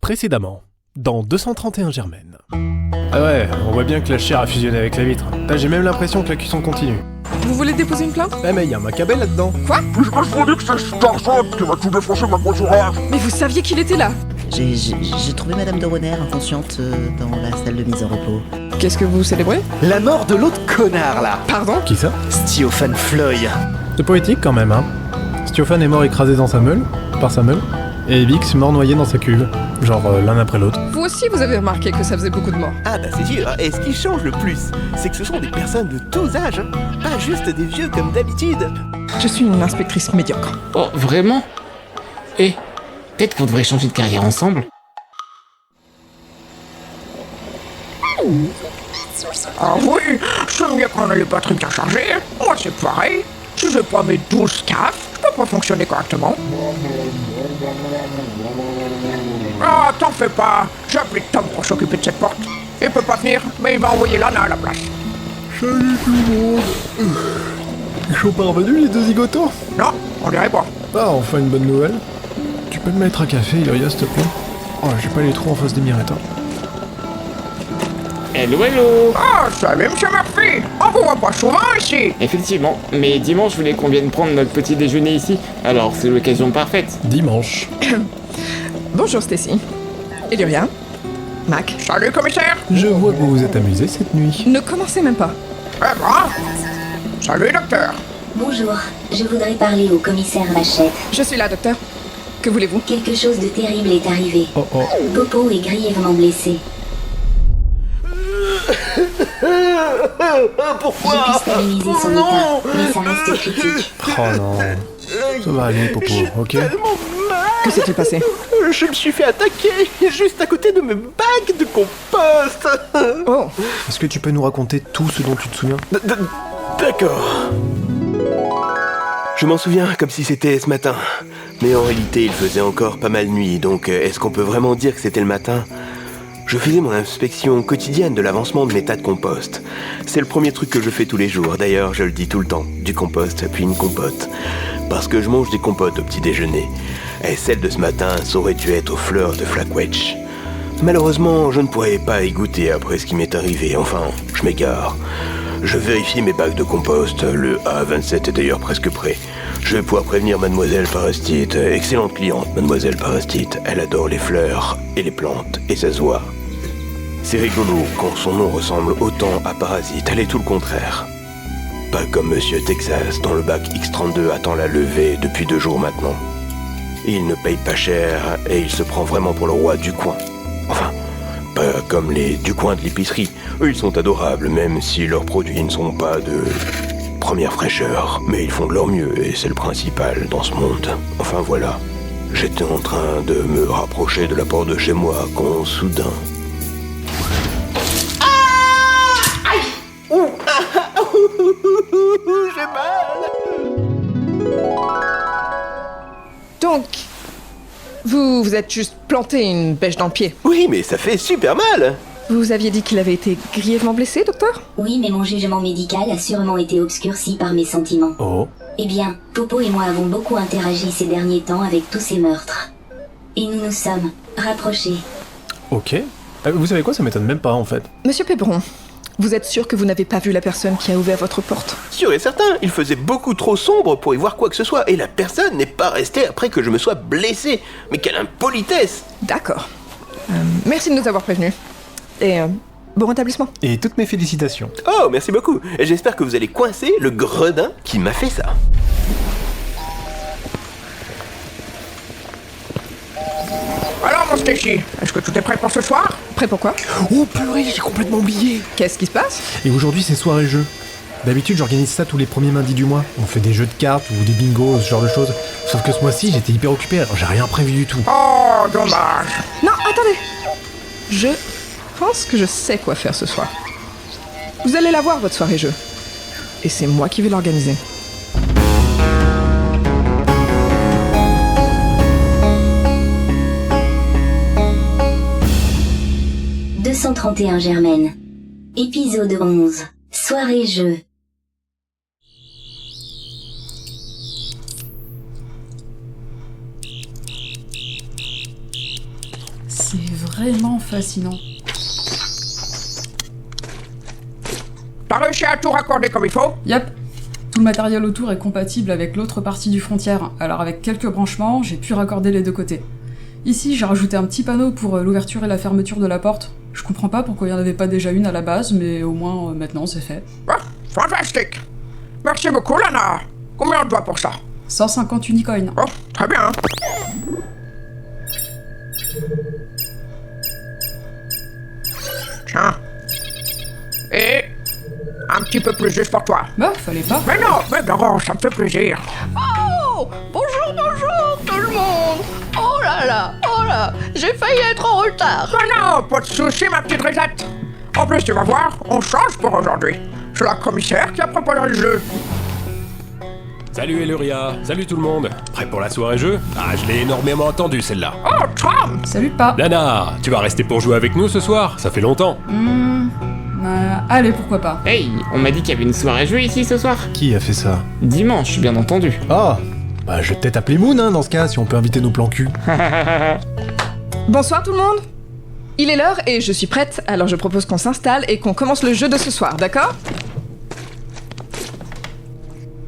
Précédemment, dans 231 Germaine. Ah ouais, on voit bien que la chair a fusionné avec la vitre. J'ai même l'impression que la cuisson continue. Vous voulez déposer une plainte? Eh mais y a un macabé là-dedans. Quoi? J'ai persuadé que c'est Starzan qui va tout défoncer ma voiture. Mais vous saviez qu'il était là? J'ai trouvé Madame de Roner inconsciente dans la salle de mise en repos. Qu'est-ce que vous célébrez? La mort de l'autre connard là. Pardon? Qui ça? Stiophane Floy. C'est poétique quand même, hein. Stiophane est mort écrasé dans sa meule, par sa meule, et Vix mort noyé dans sa cuve. Genre l'un après l'autre. Vous aussi, vous avez remarqué que ça faisait beaucoup de morts. Ah bah c'est sûr, et ce qui change le plus, c'est que ce sont des personnes de tous âges, hein. Pas juste des vieux comme d'habitude. Je suis une inspectrice médiocre. Oh, vraiment? Eh, peut-être qu'on devrait changer de carrière ensemble. Ah oui, je sais bien qu'on a les batteries bien chargées. Moi c'est pareil. Si j'ai pas mes 12 CAF, je peux pas fonctionner correctement. Ah, t'en fais pas. J'ai appelé Tom pour s'occuper de cette porte. Il peut pas venir, mais il va envoyer Lana à la place. Salut tout le monde. Ils sont parvenus les deux zigotos? Non, on dirait pas. Ah, enfin une bonne nouvelle. Tu peux me mettre un café, Ilia, s'il te plaît? Oh, j'ai pas les trous en face des mirettes, hein. Hello, hello! Ah, salut Monsieur Murphy. On vous voit pas souvent ici. Effectivement, mais dimanche, je voulais qu'on vienne prendre notre petit déjeuner ici, alors c'est l'occasion parfaite. Dimanche. Bonjour Stacy. Illyria. Mac. Salut commissaire. Je vois que vous vous êtes amusé cette nuit. Ne commencez même pas. Eh ben. Salut docteur. Bonjour, je voudrais parler au commissaire Machette. Je suis là, docteur. Que voulez-vous? Quelque chose de terrible est arrivé. Oh oh. Popo est grièvement blessé. Pourquoi? J'ai pu stabiliser son état, mais ça reste critique. Oh non. Ça va aller, Popo, ok? Que s'est-il passé? Je me suis fait attaquer juste à côté de mes bacs de compost. Oh, Est-ce que tu peux nous raconter tout ce dont tu te souviens? D'accord. Je m'en souviens comme si c'était ce matin. Mais en réalité, il faisait encore pas mal nuit, donc est-ce qu'on peut vraiment dire que c'était le matin? Je faisais mon inspection quotidienne de l'avancement de mes tas de compost. C'est le premier truc que je fais tous les jours, d'ailleurs je le dis tout le temps, du compost puis une compote. Parce que je mange des compotes au petit déjeuner. Et celle de ce matin saurait dû être aux fleurs de Flackwetch. Malheureusement, je ne pourrais pas y goûter après ce qui m'est arrivé, enfin, je m'égare. Je vérifie mes bacs de compost, le A27 est d'ailleurs presque prêt. Je vais pouvoir prévenir Mademoiselle Parastite, excellente cliente Mademoiselle Parastite, elle adore les fleurs et les plantes, et ça se voit. C'est rigolo quand son nom ressemble autant à Parasite, elle est tout le contraire. Pas comme Monsieur Texas, dont le bac X32 attend la levée depuis 2 jours maintenant. Il ne paye pas cher et il se prend vraiment pour le roi du coin. Enfin, pas comme les du coin de l'épicerie. Eux, ils sont adorables, même si leurs produits ne sont pas de première fraîcheur. Mais ils font de leur mieux et c'est le principal dans ce monde. Enfin voilà, j'étais en train de me rapprocher de la porte de chez moi quand soudain... J'ai mal. donc... Vous êtes juste planté une bêche dans le pied. Oui, mais ça fait super mal. Vous aviez dit qu'il avait été grièvement blessé, docteur? Oui, mais mon jugement médical a sûrement été obscurci par mes sentiments. Oh. Eh bien, Popo et moi avons beaucoup interagi ces derniers temps avec tous ces meurtres. Et nous nous sommes rapprochés. Ok. Vous savez quoi, ça m'étonne même pas en fait. Monsieur Pébron, vous êtes sûr que vous n'avez pas vu la personne qui a ouvert votre porte? Sûr et certain, il faisait beaucoup trop sombre pour y voir quoi que ce soit, et la personne n'est pas restée après que je me sois blessé. Mais quelle impolitesse! D'accord. Merci de nous avoir prévenus. Et bon rétablissement. Et toutes mes félicitations. Oh, merci beaucoup. Et j'espère que vous allez coincer le gredin qui m'a fait ça. Alors mon Stacy, est-ce que tout est prêt pour ce soir? Prêt pour quoi? Oh purée, j'ai complètement oublié. Qu'est-ce qui se passe? Et aujourd'hui c'est soirée jeu. D'habitude j'organise ça tous les premiers mardis du mois. On fait des jeux de cartes ou des bingos, ce genre de choses. Sauf que ce mois-ci j'étais hyper occupé, alors j'ai rien prévu du tout. Oh, dommage. Non, attendez. Je pense que je sais quoi faire ce soir. Vous allez la voir, votre soirée jeu. Et c'est moi qui vais l'organiser. « 231 Germaine. Épisode 11. Soirée jeu. C'est vraiment fascinant. T'as réussi à tout raccorder comme il faut? Yep. Tout le matériel autour est compatible avec l'autre partie du frontière, alors avec quelques branchements, j'ai pu raccorder les deux côtés. Ici, j'ai rajouté un petit panneau pour l'ouverture et la fermeture de la porte. Je comprends pas pourquoi il n'y en avait pas déjà une à la base, mais au moins maintenant c'est fait. Ah, fantastique. Merci beaucoup, Lana. Combien on doit pour ça? 150 unicoins. Oh, très bien. Tiens. Et un petit peu plus juste pour toi. Bah, fallait pas. Mais non, ça me fait plaisir. Oh, bonjour tout le monde. Oh là, j'ai failli être en retard. Non, pas de soucis, ma petite Risette. En plus, tu vas voir, on change pour aujourd'hui. C'est la commissaire qui a proposé le jeu. Salut Eluria, salut tout le monde. Prêt pour la soirée jeu? Ah, je l'ai énormément entendu celle-là. Oh, Tom! Salut pas. Lana, tu vas rester pour jouer avec nous ce soir? Ça fait longtemps. Allez, pourquoi pas. Hey, on m'a dit qu'il y avait une soirée jeu ici ce soir. Qui a fait ça? Dimanche, bien entendu. Ah, bah je vais peut-être appeler Moon, hein, dans ce cas, si on peut inviter nos plans cul. Bonsoir tout le monde. Il est l'heure et je suis prête, alors je propose qu'on s'installe et qu'on commence le jeu de ce soir, d'accord?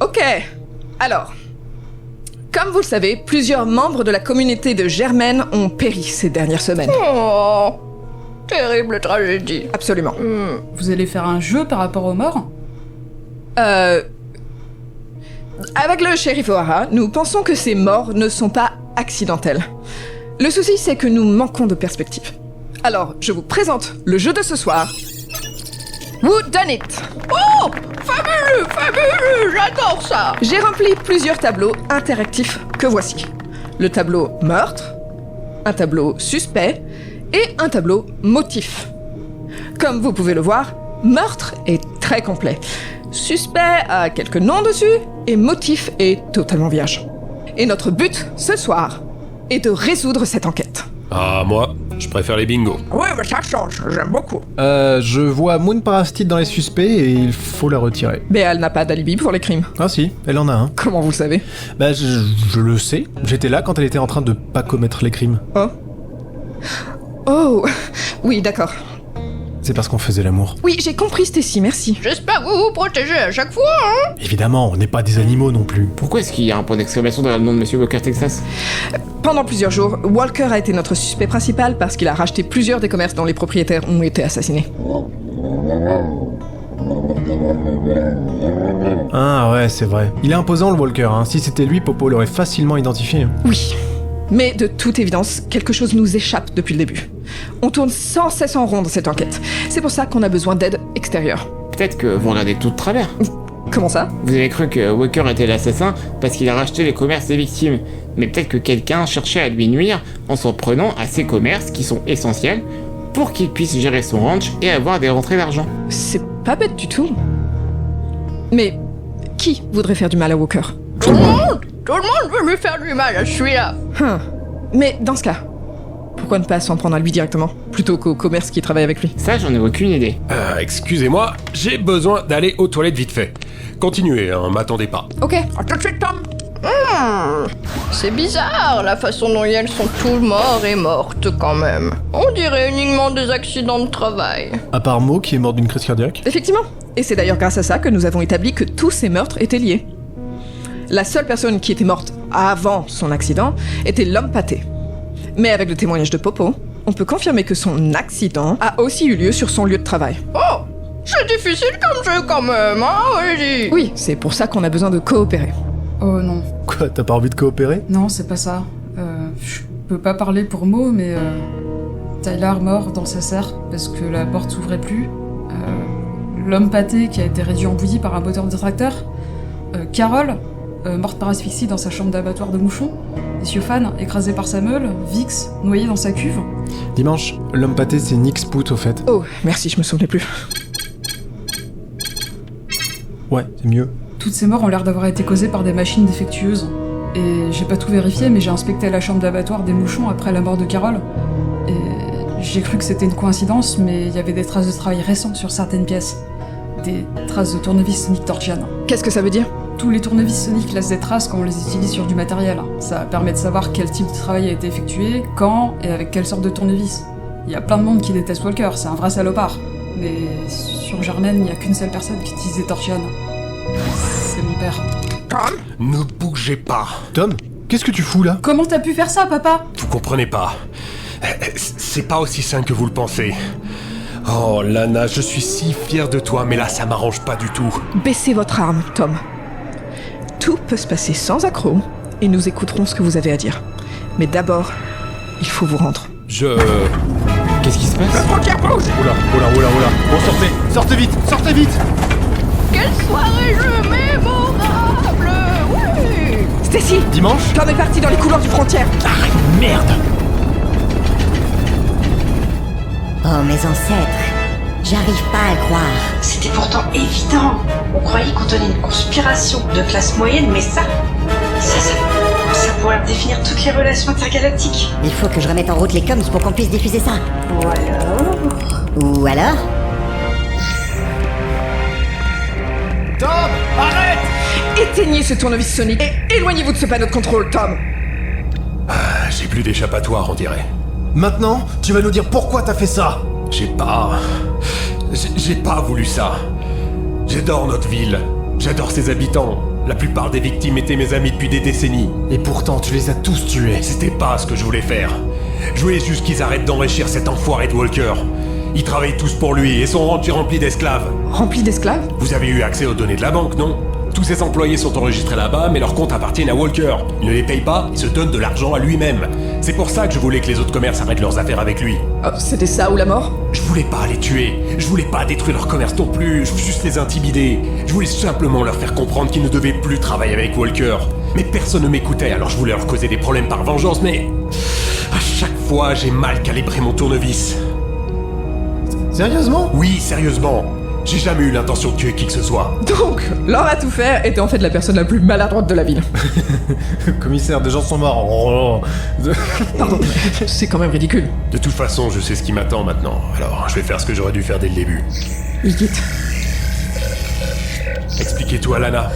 Ok. Alors, comme vous le savez, plusieurs membres de la communauté de Germaine ont péri ces dernières semaines. Oh, terrible tragédie. Absolument. Vous allez faire un jeu par rapport aux morts? Avec le shérif O'Hara, nous pensons que ces morts ne sont pas accidentelles. Le souci, c'est que nous manquons de perspective. Alors, je vous présente le jeu de ce soir. Who Done It? Oh, fabuleux, j'adore ça. J'ai rempli plusieurs tableaux interactifs que voici. Le tableau meurtre, un tableau suspect et un tableau motif. Comme vous pouvez le voir, meurtre est très complet. Suspect a quelques noms dessus et motif est totalement vierge. Et notre but ce soir est de résoudre cette enquête. Ah, moi, je préfère les bingos. Oui, mais ça change, j'aime beaucoup. Je vois Moon parasite dans les suspects et il faut la retirer. Mais elle n'a pas d'alibi pour les crimes. Ah si, elle en a un. Comment vous le savez? Bah je le sais, j'étais là quand elle était en train de pas commettre les crimes. Oh, oui, d'accord. C'est parce qu'on faisait l'amour. Oui, j'ai compris Stacy, merci. J'espère que vous vous protégez à chaque fois, hein. Évidemment, on n'est pas des animaux non plus. Pourquoi est-ce qu'il y a un point d'exclamation dans le nom de Monsieur Walker Texas? Pendant plusieurs jours, Walker a été notre suspect principal parce qu'il a racheté plusieurs des commerces dont les propriétaires ont été assassinés. Ah ouais, c'est vrai. Il est imposant le Walker, hein. Si c'était lui, Popo l'aurait facilement identifié. Oui. Mais de toute évidence, quelque chose nous échappe depuis le début. On tourne sans cesse en rond dans cette enquête. C'est pour ça qu'on a besoin d'aide extérieure. Peut-être que vous regardez tout de travers. Comment ça? Vous avez cru que Walker était l'assassin parce qu'il a racheté les commerces des victimes. Mais peut-être que quelqu'un cherchait à lui nuire en s'en prenant à ces commerces qui sont essentiels pour qu'il puisse gérer son ranch et avoir des rentrées d'argent. C'est pas bête du tout. Mais qui voudrait faire du mal à Walker? Tout le monde veut lui faire du mal, je suis là. Mais dans ce cas, pourquoi ne pas s'en prendre à lui directement, plutôt qu'au commerce qui travaille avec lui? Ça, j'en ai aucune idée. Excusez-moi, j'ai besoin d'aller aux toilettes vite fait. Continuez, hein, m'attendez pas. Ok. À tout de suite, Tom. C'est bizarre, la façon dont elles sont tous morts et mortes quand même. On dirait uniquement des accidents de travail. À part Mo qui est mort d'une crise cardiaque. Effectivement. Et c'est d'ailleurs grâce à ça que nous avons établi que tous ces meurtres étaient liés. La seule personne qui était morte avant son accident était l'homme pâté. Mais avec le témoignage de Popo, on peut confirmer que son accident a aussi eu lieu sur son lieu de travail. Oh, c'est difficile comme jeu quand même, hein, Eddie? Oui, c'est pour ça qu'on a besoin de coopérer. Oh non. Quoi, t'as pas envie de coopérer? Non, c'est pas ça. Je peux pas parler pour Mo, mais Tyler mort dans sa serre parce que la porte s'ouvrait plus. L'homme pâté qui a été réduit en bouillie par un moteur de tracteur. Carole, morte par asphyxie dans sa chambre d'abattoir de mouchons. Monsieur Fan, écrasé par sa meule. Vix, noyé dans sa cuve. Dimanche, l'homme pâté c'est Nick Spoot au fait. Oh, merci, je me souvenais plus. Ouais, c'est mieux. Toutes ces morts ont l'air d'avoir été causées par des machines défectueuses. Et j'ai pas tout vérifié, mais j'ai inspecté la chambre d'abattoir des mouchons après la mort de Carole. Et j'ai cru que c'était une coïncidence, mais il y avait des traces de travail récents sur certaines pièces. Des traces de tournevis Nick Torchian. Qu'est-ce que ça veut dire? Tous les tournevis soniques laissent des traces quand on les utilise sur du matériel. Ça permet de savoir quel type de travail a été effectué, quand et avec quelle sorte de tournevis. Il y a plein de monde qui déteste Walker, c'est un vrai salopard. Mais sur Germaine, il n'y a qu'une seule personne qui utilise des torchionnes. C'est mon père. Tom, ne bougez pas. Tom, qu'est-ce que tu fous là? Comment t'as pu faire ça, papa? Vous comprenez pas. C'est pas aussi simple que vous le pensez. Oh, Lana, je suis si fier de toi, mais là, ça m'arrange pas du tout. Baissez votre arme, Tom. Tout peut se passer sans accroc, et nous écouterons ce que vous avez à dire. Mais d'abord, il faut vous rendre. Qu'est-ce qui se passe? La frontière bouge! Oula. Bon, sortez vite! Quelle soirée jeu mémorable! Oui! Stacy! Dimanche? Tom est parti dans les couloirs du frontière. Merde! Oh, mes ancêtres, j'arrive pas à le croire. C'était pourtant évident. On croyait qu'on tenait une conspiration de classe moyenne, mais ça pourrait définir toutes les relations intergalactiques. Il faut que je remette en route les coms pour qu'on puisse diffuser ça. Ou alors Tom, arrête! Éteignez ce tournevis sonique et éloignez-vous de ce panneau de contrôle, Tom. J'ai plus d'échappatoire, on dirait. Maintenant, tu vas nous dire pourquoi t'as fait ça. J'ai pas voulu ça. J'adore notre ville. J'adore ses habitants. La plupart des victimes étaient mes amis depuis des décennies. Et pourtant, tu les as tous tués. C'était pas ce que je voulais faire. Je voulais juste qu'ils arrêtent d'enrichir cet enfoiré de Walker. Ils travaillent tous pour lui et son ranch est rempli d'esclaves. Rempli d'esclaves? Vous avez eu accès aux données de la banque, non? Tous ses employés sont enregistrés là-bas, mais leurs comptes appartiennent à Walker. Il ne les paye pas, il se donne de l'argent à lui-même. C'est pour ça que je voulais que les autres commerces arrêtent leurs affaires avec lui. Oh, c'était ça ou la mort? Je voulais pas les tuer, je voulais pas détruire leur commerce non plus, je voulais juste les intimider. Je voulais simplement leur faire comprendre qu'ils ne devaient plus travailler avec Walker. Mais personne ne m'écoutait, alors je voulais leur causer des problèmes par vengeance, mais... à chaque fois, j'ai mal calibré mon tournevis. Sérieusement? Oui, sérieusement. J'ai jamais eu l'intention de tuer qui que ce soit. Donc, l'homme à tout faire était en fait la personne la plus maladroite de la ville. Commissaire, des gens sont morts. Oh. Pardon, c'est quand même ridicule. De toute façon, je sais ce qui m'attend maintenant, alors je vais faire ce que j'aurais dû faire dès le début. Il quitte. Expliquez-toi, Lana.